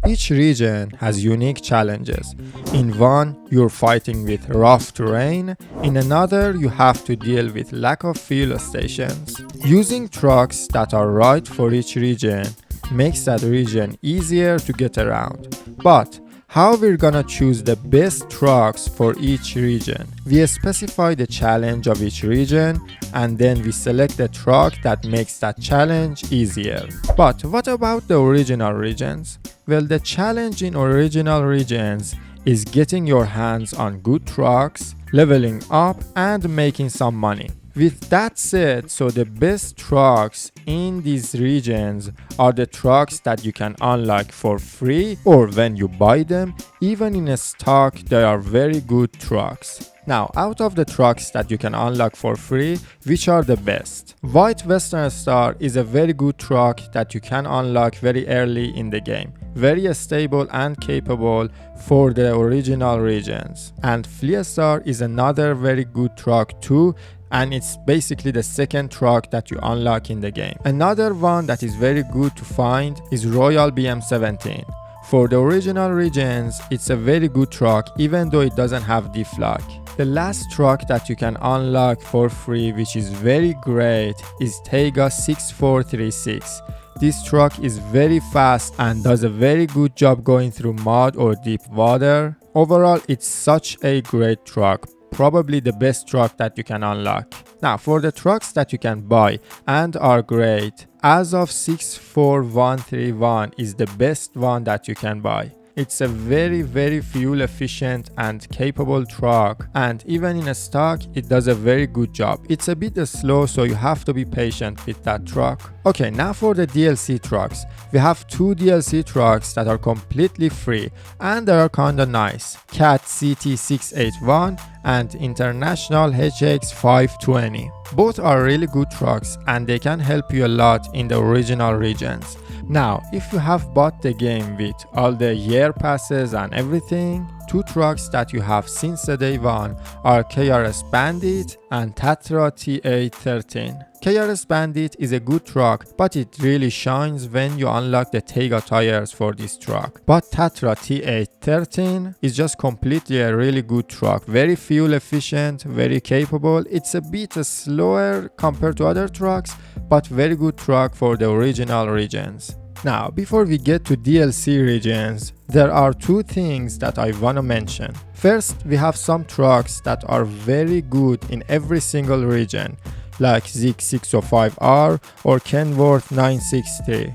Each region has unique challenges. In one, you're fighting with rough terrain. In another, you have to deal with lack of fuel stations. Using trucks that are right for each region makes that region easier to get around. But how we're gonna choose the best trucks for each region? We specify the challenge of each region and then we select the truck that makes that challenge easier. But what about the original regions? Well, the challenge in original regions is getting your hands on good trucks, leveling up and making some money. With that said, so the best trucks in these regions are the trucks that you can unlock for free, or when you buy them, even in stock, they are very good trucks. Now, out of the trucks that you can unlock for free, which are the best? White Western Star is a very good truck that you can unlock very early in the game. Very stable and capable for the original regions. And Flea Star is another very good truck too, and it's basically the second truck that you unlock in the game. Another one that is very good to find is Royal BM17. For the original regions, it's a very good truck even though it doesn't have diff lock. The last truck that you can unlock for free, which is very great, is Tayga 6436. This truck is very fast and does a very good job going through mud or deep water. Overall, it's such a great truck. Probably the best truck that you can unlock. Now, for the trucks that you can buy and are great, Azov 64131 is the best one that you can buy. It's a very fuel efficient and capable truck, and even in a stock it does a very good job. It's a bit slow, so you have to be patient with that truck. Okay, now for the DLC trucks. We have two DLC trucks that are completely free and they are kinda nice. Cat CT681 and International HX520. Both are really good trucks and they can help you a lot in the original regions. Now, if you have bought the game with all the year passes and everything, two trucks that you have since the day one are KRS Bandit and Tatra T813. KRS Bandit is a good truck, but it really shines when you unlock the Tayga tires for this truck. But Tatra T813 is just completely a really good truck, very fuel efficient, very capable. It's a bit slower compared to other trucks, but very good truck for the original regions. Now, before we get to DLC regions, there are two things that I want to mention. First, we have some trucks that are very good in every single region, like Zig 605R or Kenworth 963.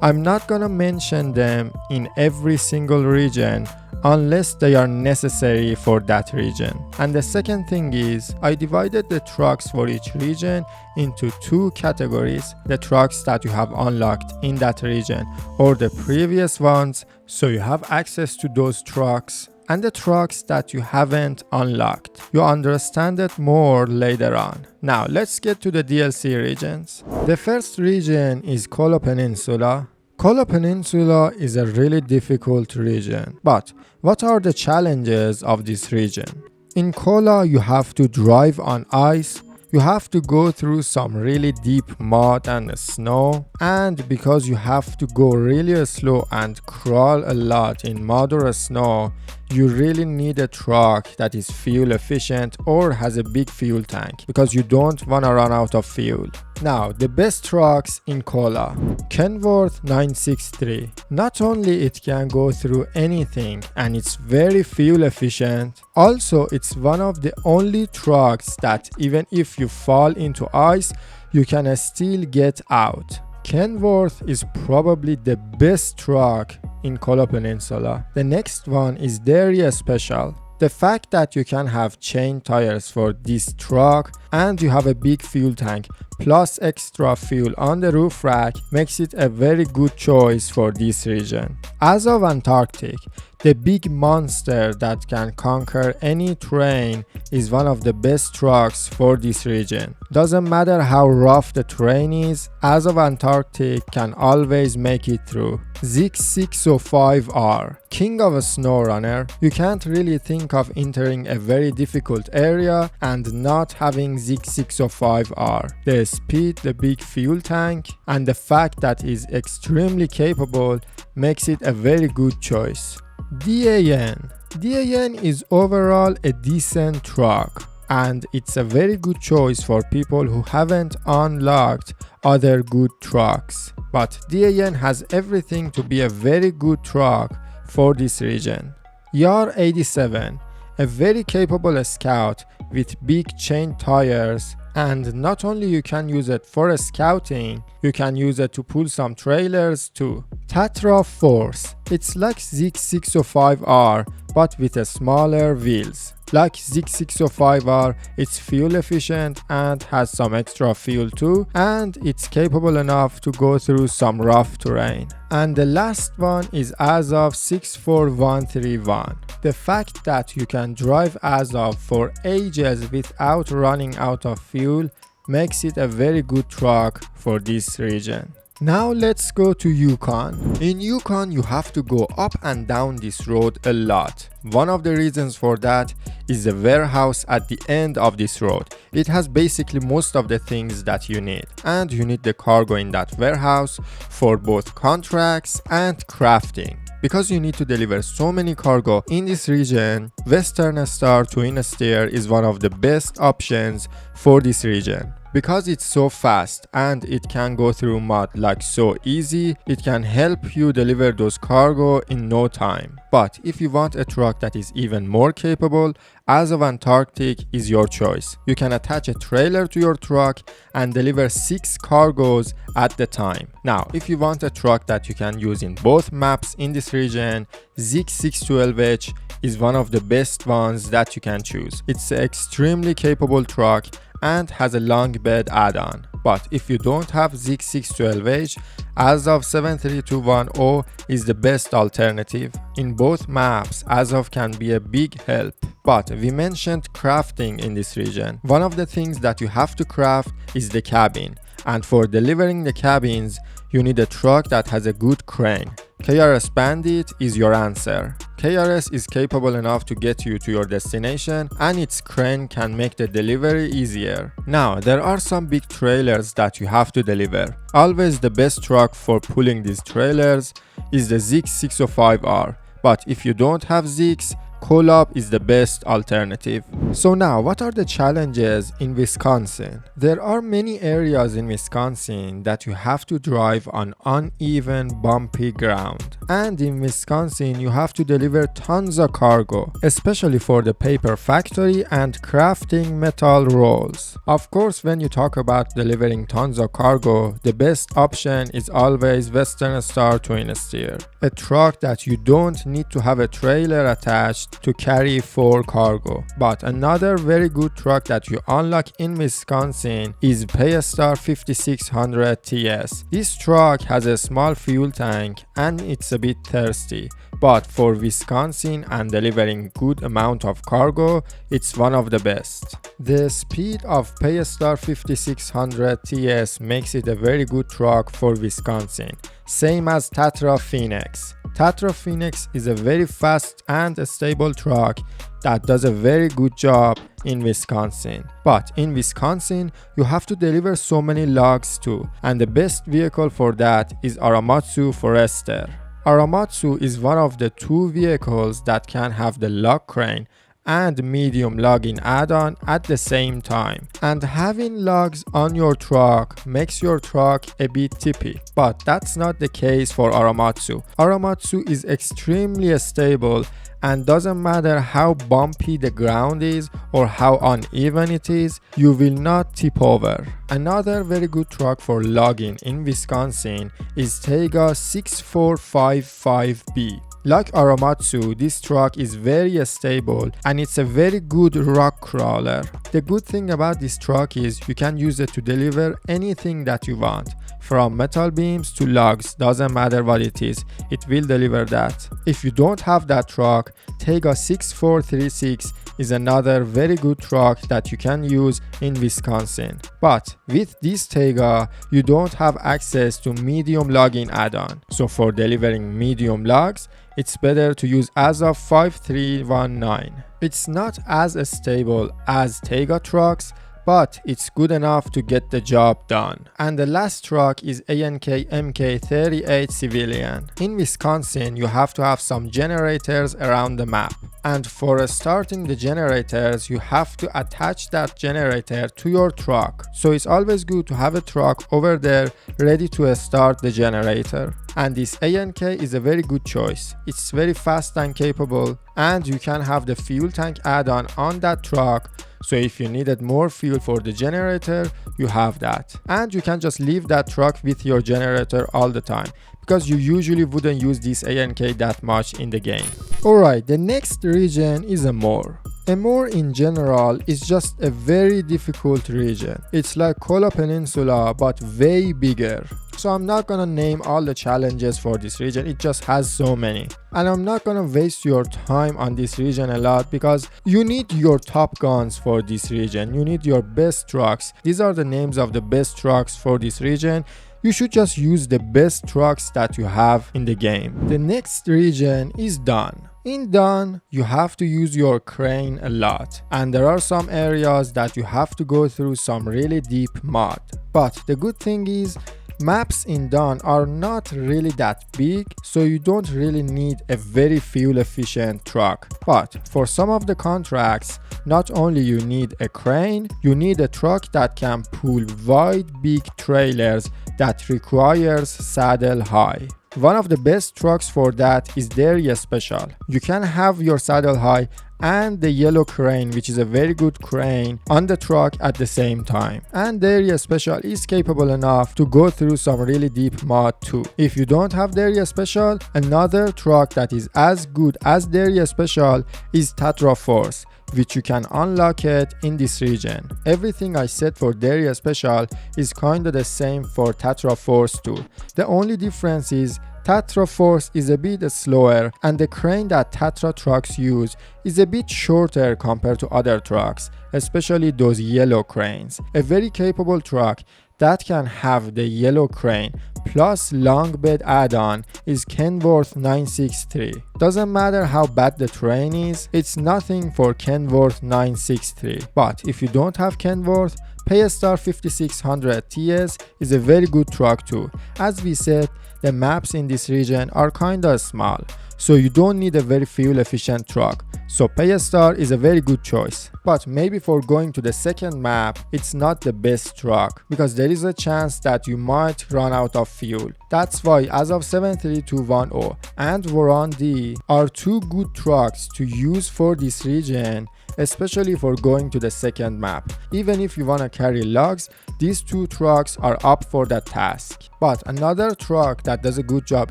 I'm not gonna mention them in every single region unless they are necessary for that region. And the second thing is, I divided the trucks for each region into two categories: the trucks that you have unlocked in that region or the previous ones, so you have access to those trucks, and the trucks that you haven't unlocked. You understand it more later on. Now let's get to the DLC regions. The first region is Kola Peninsula. Kola Peninsula is a really difficult region, but what are the challenges of this region? In Kola, you have to drive on ice, you have to go through some really deep mud and snow, and because you have to go really slow and crawl a lot in mud or snow, you really need a truck that is fuel efficient or has a big fuel tank because you don't want to run out of fuel. Now, the best trucks in Kola. Kenworth 963. Not only it can go through anything and it's very fuel efficient, also it's one of the only trucks that even if you fall into ice, you can still get out. Kenworth is probably the best truck in Kola Peninsula. The next one is Dairy Special. The fact that you can have chain tires for this truck and you have a big fuel tank plus extra fuel on the roof rack makes it a very good choice for this region. Azov Antarctic, the big monster that can conquer any terrain, is one of the best trucks for this region. Doesn't matter how rough the terrain is, Azov Antarctic can always make it through. Zig 605R, king of a Snowrunner. You can't really think of entering a very difficult area and not having Zig 605R. The speed, the big fuel tank, and the fact that it is extremely capable makes it a very good choice. DAN. DAN is overall a decent truck, and it's a very good choice for people who haven't unlocked other good trucks. But DAN has everything to be a very good truck for this region. YAR 87, a very capable scout with big chain tires, and not only you can use it for scouting, you can use it to pull some trailers too. Tatra Force, it's like Zig 605R but with a smaller wheels. Like Zig 605R, it's fuel efficient and has some extra fuel too, and it's capable enough to go through some rough terrain. And the last one is Azov 64131. The fact that you can drive Azov for ages without running out of fuel makes it a very good truck for this region. Now let's go to Yukon. In Yukon, you have to go up and down this road a lot. One of the reasons for that is the warehouse at the end of this road. It has basically most of the things that you need, and you need the cargo in that warehouse for both contracts and crafting. Because you need to deliver so many cargo in this region, Western Star Twin Steer is one of the best options for this region. Because it's so fast and it can go through mud like so easy, it can help you deliver those cargo in no time. But if you want a truck that is even more capable, Azov Antarctic is your choice. You can attach a trailer to your truck and deliver 6 cargoes at the time. Now, if you want a truck that you can use in both maps in this region, Zig 612H is one of the best ones that you can choose. It's an extremely capable truck and has a long bed add-on. But if you don't have Zig 612H, Azov 73210 is the best alternative. In both maps, Azov can be a big help. But we mentioned crafting in this region. One of the things that you have to craft is the cabin. And for delivering the cabins, you need a truck that has a good crane. KRS Bandit is your answer. KRS is capable enough to get you to your destination, and its crane can make the delivery easier. Now, there are some big trailers that you have to deliver. Always the best truck for pulling these trailers is the Zig 605R. But if you don't have Zigs, Kola is the best alternative. So now, what are the challenges in Wisconsin? There are many areas in Wisconsin that you have to drive on uneven, bumpy ground. And in Wisconsin, you have to deliver tons of cargo, especially for the paper factory and crafting metal rolls. Of course, when you talk about delivering tons of cargo, the best option is always Western Star Twin Steer, a truck that you don't need to have a trailer attached to carry 4 cargo. But another very good truck that you unlock in Wisconsin is Paystar 5600 TS. This truck has a small fuel tank and it's a bit thirsty, but for Wisconsin and delivering good amount of cargo, it's one of the best. The speed of Paystar 5600 TS makes it a very good truck for Wisconsin, same as Tatra Phoenix. Tatra Phoenix is a very fast and stable truck that does a very good job in Wisconsin. But in Wisconsin, you have to deliver so many logs too, and the best vehicle for that is Aramatsu Forester. Aramatsu is one of the 2 vehicles that can have the log crane and medium logging add-on at the same time. And having logs on your truck makes your truck a bit tippy. But that's not the case for Aramatsu. Aramatsu is extremely stable and doesn't matter how bumpy the ground is or how uneven it is, you will not tip over. Another very good truck for logging in Wisconsin is tayga 6455B. Like Aramatsu, this truck is very stable and it's a very good rock crawler. The good thing about this truck is you can use it to deliver anything that you want. From metal beams to logs, doesn't matter what it is, it will deliver that. If you don't have that truck, tayga 6436 is another very good truck that you can use in Wisconsin. But with this tayga, you don't have access to medium logging add-on. So for delivering medium logs, it's better to use Azov 5319. It's not as stable as tayga trucks, but it's good enough to get the job done. And the last truck is ANK MK38 Civilian. In Wisconsin, you have to have some generators around the map. And for starting the generators, you have to attach that generator to your truck. So it's always good to have a truck over there ready to start the generator. And this ANK is a very good choice. It's very fast and capable, and you can have the fuel tank add-on on that truck. So if you needed more fuel for the generator, you have that. And you can just leave that truck with your generator all the time, because you usually wouldn't use this ANK that much in the game. Alright, the next region is Amur. Amur in general is just a very difficult region. It's like Kola Peninsula but way bigger. So I'm not gonna name all the challenges for this region, it just has so many. And I'm not gonna waste your time on this region a lot, because you need your top guns for this region. You need your best trucks. These are the names of the best trucks for this region. You should just use the best trucks that you have in the game. The next region is Don. In Don, you have to use your crane a lot, and there are some areas that you have to go through some really deep mud. But the good thing is, maps in Don are not really that big, so you don't really need a very fuel efficient truck. But for some of the contracts, not only you need a crane, you need a truck that can pull wide big trailers that requires saddle high. One of the best trucks for that is Dairy Special. You can have your saddle high and the yellow crane, which is a very good crane, on the truck at the same time. And Dairy Special is capable enough to go through some really deep mud too. If you don't have Dairy Special, another truck that is as good as Dairy Special is Tatra Force, which you can unlock it in this region. Everything I said for Dairy Special is kinda the same for Tatra Force too. The only difference is Tatra Force is a bit slower, and the crane that Tatra trucks use is a bit shorter compared to other trucks, especially those yellow cranes. A very capable truck that can have the yellow crane plus long bed add-on is Kenworth 963. Doesn't matter how bad the terrain is, it's nothing for Kenworth 963. But if you don't have Kenworth, Paystar 5600 TS is a very good truck too. As we said, the maps in this region are kinda small, so you don't need a very fuel efficient truck. So Paystar is a very good choice. But maybe for going to the second map, it's not the best truck, because there is a chance that you might run out of fuel. That's why Azov 73210 and Voron D are two good trucks to use for this region, especially for going to the second map. Even if you wanna carry logs, these two trucks are up for that task. But another truck that does a good job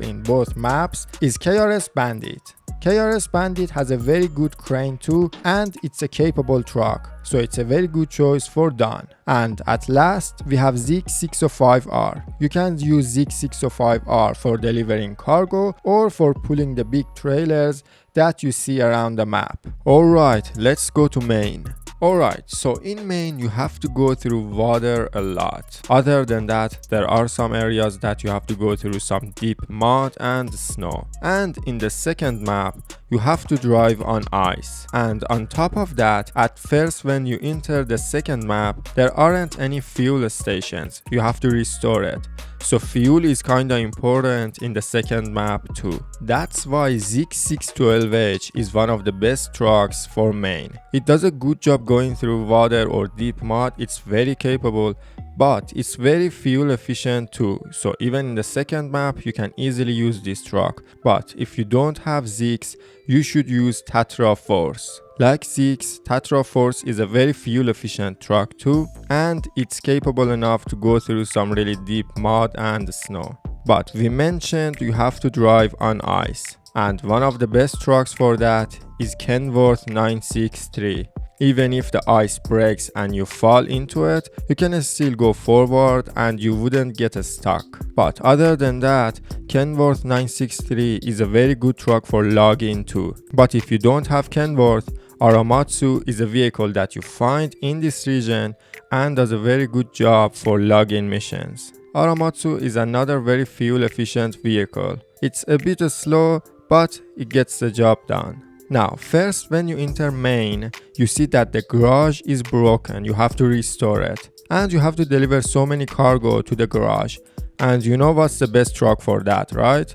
in both maps is KRS Bandit. KRS Bandit has a very good crane too, and it's a capable truck, so it's a very good choice for Don. And at last, we have Zik 605R. You can use Zik 605R for delivering cargo or for pulling the big trailers that you see around the map. Alright, let's go to Maine. Alright, so in Maine you have to go through water a lot. Other than that, there are some areas that you have to go through some deep mud and snow. And in the second map, you have to drive on ice. And on top of that, at first when you enter the second map, there aren't any fuel stations. You have to restore it. So fuel is kinda important in the second map too. That's why Zik 612H is one of the best trucks for Maine. It does a good job going through water or deep mud. It's very capable, but it's very fuel efficient too. So even in the second map, you can easily use this truck. But if you don't have Ziks, you should use Tatra Force. Like Ziks, Tatra Force is a very fuel efficient truck too, and it's capable enough to go through some really deep mud and snow. But we mentioned you have to drive on ice, and one of the best trucks for that is Kenworth 963. Even if the ice breaks and you fall into it, you can still go forward and you wouldn't get stuck. But other than that, Kenworth 963 is a very good truck for logging too. But if you don't have Kenworth, Aramatsu is a vehicle that you find in this region and does a very good job for logging missions. Aramatsu is another very fuel efficient vehicle. It's a bit slow, but it gets the job done. Now, first when you enter Maine, you see that the garage is broken, you have to restore it. And you have to deliver so many cargo to the garage. And you know what's the best truck for that, right?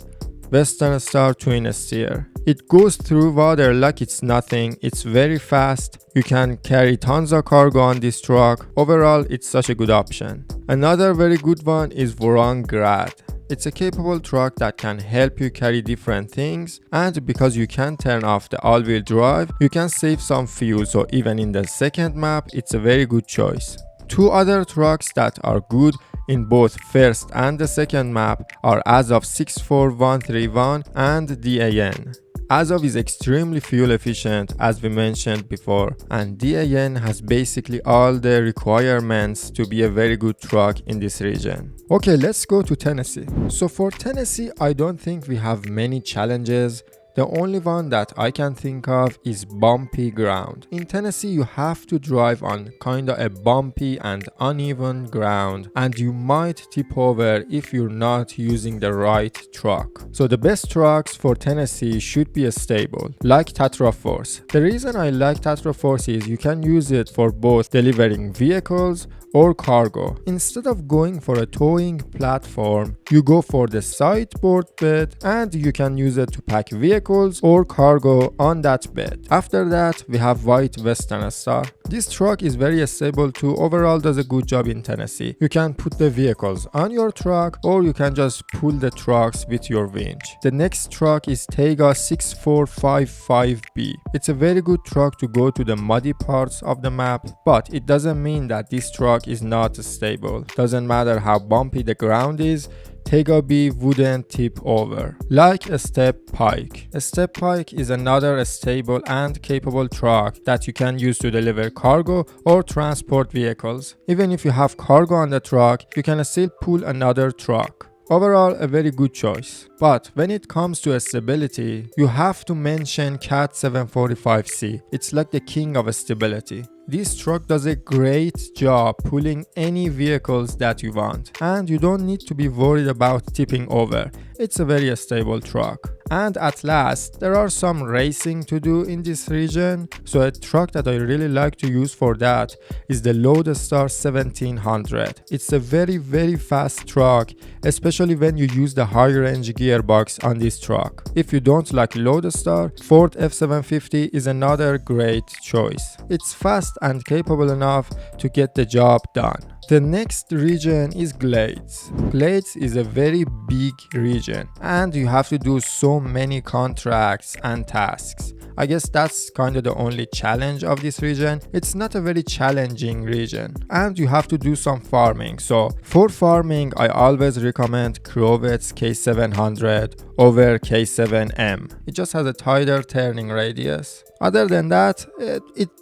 Western Star twin steer. It goes through water like it's nothing, it's very fast, you can carry tons of cargo on this truck. Overall, it's such a good option. Another very good one is Voron Grad. It's a capable truck that can help you carry different things, and because you can turn off the all-wheel drive, you can save some fuel, so even in the second map, it's a very good choice. Two other trucks that are good in both first and the second map are Azov 64131 and DAN. Azov is extremely fuel efficient as we mentioned before, and DAN has basically all the requirements to be a very good truck in this region. Okay, let's go to Tennessee. So for Tennessee, I don't think we have many challenges. The only one that I can think of is bumpy ground. In Tennessee, you have to drive on kinda a bumpy and uneven ground, and you might tip over if you're not using the right truck. So the best trucks for Tennessee should be stable, like Tatra Force. The reason I like Tatra Force is you can use it for both delivering vehicles or cargo. Instead of going for a towing platform, you go for the sideboard bed and you can use it to pack vehicles or cargo on that bed. After that, we have white Western Star. This truck is very stable too, overall does a good job in Tennessee. You can put the vehicles on your truck or you can just pull the trucks with your winch. The next truck is Tayga 6455B. It's a very good truck to go to the muddy parts of the map, but it doesn't mean that this truck is not stable. Doesn't matter how bumpy the ground is, Tayga B wouldn't tip over. Like a step pike. A step pike is another stable and capable truck that you can use to deliver cargo or transport vehicles. Even if you have cargo on the truck, you can still pull another truck. Overall, a very good choice. But when it comes to stability, you have to mention Cat 745C. It's like the king of stability. This truck does a great job pulling any vehicles that you want, and you don't need to be worried about tipping over. It's a very stable truck. And at last, there are some racing to do in this region, so a truck that I really like to use for that is the Loadstar 1700. It's a very fast truck, especially when you use the high range gearbox on this truck. If you don't like Loadstar, Ford F750 is another great choice. It's fast and capable enough to get the job done. The next region is Glades. Glades is a very big region and you have to do so many contracts and tasks. I guess that's kind of the only challenge of this region. It's not a very challenging region and you have to do some farming. So for farming, I always recommend Crowet's K700 over K7M. It just has a tighter turning radius. Other than that,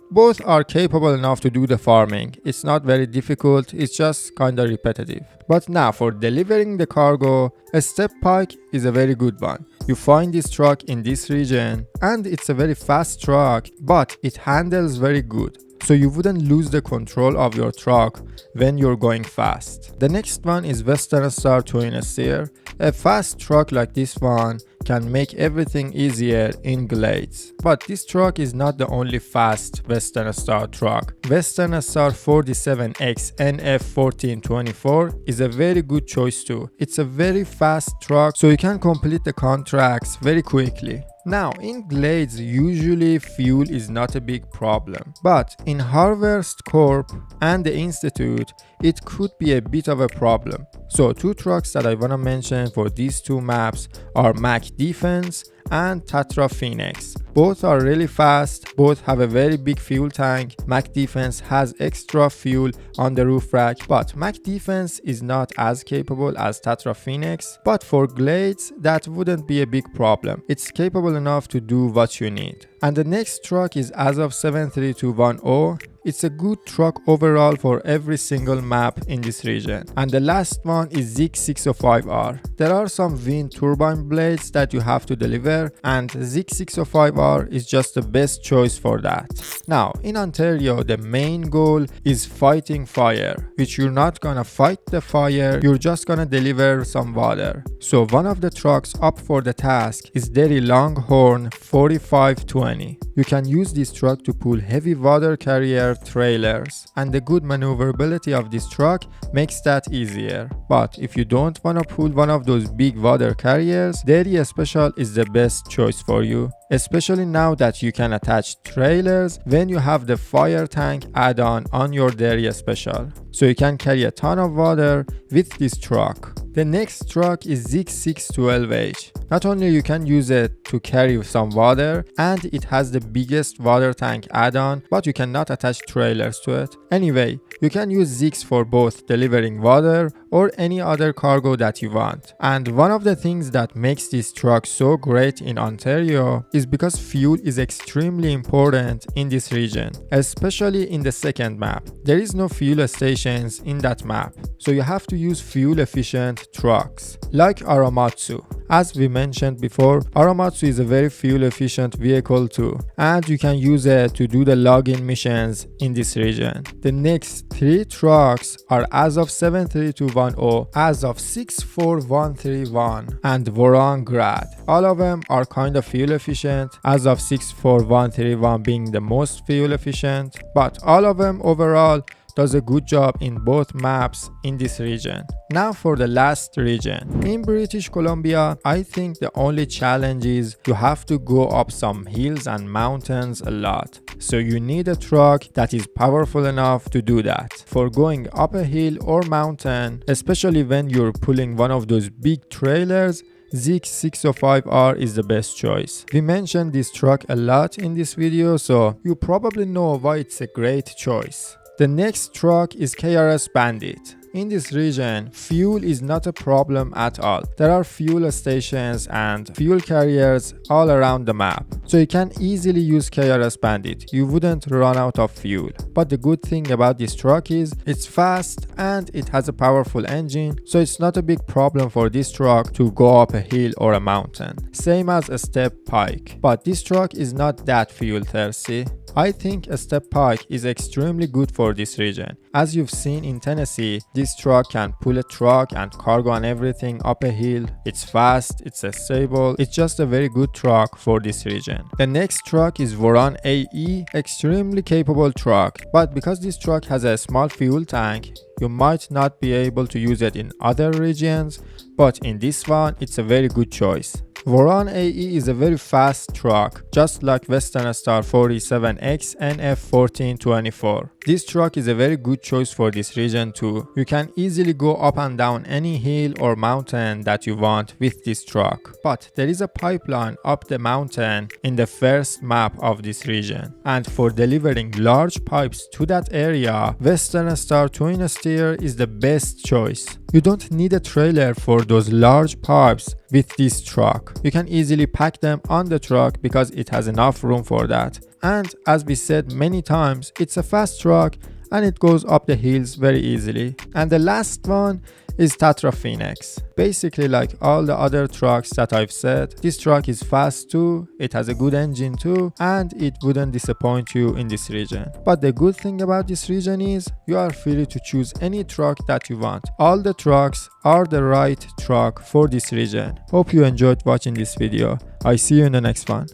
both are capable enough to do the farming. It's not very difficult, it's just kinda repetitive. But now for delivering the cargo, a step pike is a very good one. You find this truck in this region and it's a very fast truck, but it handles very good. So you wouldn't lose the control of your truck when you're going fast. The next one is Western Star twin steer. A fast truck like this one can make everything easier in Glades. But this truck is not the only fast Western Star truck. Western Star 47X NF1424 is a very good choice too. It's a very fast truck, so you can complete the contracts very quickly. Now, in Glades, usually fuel is not a big problem, but in Harvest Corp and the Institute, it could be a bit of a problem. So two trucks that I want to mention for these two maps are Mac Defense and Tatra Phoenix. Both are really fast, both have a very big fuel tank. Mac Defense has extra fuel on the roof rack, but Mac Defense is not as capable as Tatra Phoenix. But for Glades, that wouldn't be a big problem. It's capable enough to do what you need. And the next truck is Azov 73210. It's a good truck overall for every single map in this region. And the last one is Zik 605R. There are some wind turbine blades that you have to deliver, and Zik 605R is just the best choice for that. Now, in Ontario, the main goal is fighting fire, which you're not gonna fight the fire, you're just gonna deliver some water. So one of the trucks up for the task is Derry Longhorn 4520. You can use this truck to pull heavy water carrier trailers, and the good maneuverability of this truck makes that easier. But if you don't want to pull one of those big water carriers, Derry Special is the best choice for you, especially now that you can attach trailers when you have the fire tank add-on on your Derry Special. So you can carry a ton of water with this truck. The next truck is Zik 612H. Not only you can use it to carry some water, and it has the biggest water tank add-on, but you cannot attach trailers to it. Anyway, you can use Ziks for both delivering water or any other cargo that you want. And one of the things that makes this truck so great in Ontario is because fuel is extremely important in this region, especially in the second map. There is no fuel stations in that map, so you have to use fuel efficient trucks like Aramatsu. As we mentioned before, Aramatsu is a very fuel efficient vehicle too, and you can use it to do the login missions in this region. The next three trucks are Azov 73210, Azov 64131, and Voron Grad. All of them are kind of fuel efficient, Azov 64131 being the most fuel efficient, but all of them overall does a good job in both maps in this region. Now for the last region. In British Columbia, I think the only challenge is you have to go up some hills and mountains a lot. So you need a truck that is powerful enough to do that. For going up a hill or mountain, especially when you're pulling one of those big trailers, Zik 605R is the best choice. We mentioned this truck a lot in this video, so you probably know why it's a great choice. The next truck is KRS Bandit. In this region, fuel is not a problem at all. There are fuel stations and fuel carriers all around the map, so you can easily use KRS Bandit. You wouldn't run out of fuel. But the good thing about this truck is it's fast and it has a powerful engine, so it's not a big problem for this truck to go up a hill or a mountain. Same as a step pike, but this truck is not that fuel thirsty. I think a step pike is extremely good for this region. As you've seen in Tennessee, this truck can pull a truck and cargo and everything up a hill. It's fast, it's stable, it's just a very good truck for this region. The next truck is Voron AE, extremely capable truck, but because this truck has a small fuel tank, you might not be able to use it in other regions, but in this one, it's a very good choice. Voron AE is a very fast truck, just like Western Star 47X NF1424. This truck is a very good choice for this region too. You can easily go up and down any hill or mountain that you want with this truck. But there is a pipeline up the mountain in the first map of this region. And for delivering large pipes to that area, Western Star Twin Steer is the best choice. You don't need a trailer for those large pipes with this truck. You can easily pack them on the truck because it has enough room for that. And as we said many times, it's a fast truck and it goes up the hills very easily. And the last one is Tatra Phoenix. Basically like all the other trucks that I've said, this truck is fast too, it has a good engine too, and it wouldn't disappoint you in this region. But the good thing about this region is you are free to choose any truck that you want. All the trucks are the right truck for this region. Hope you enjoyed watching this video. I see you in the next one.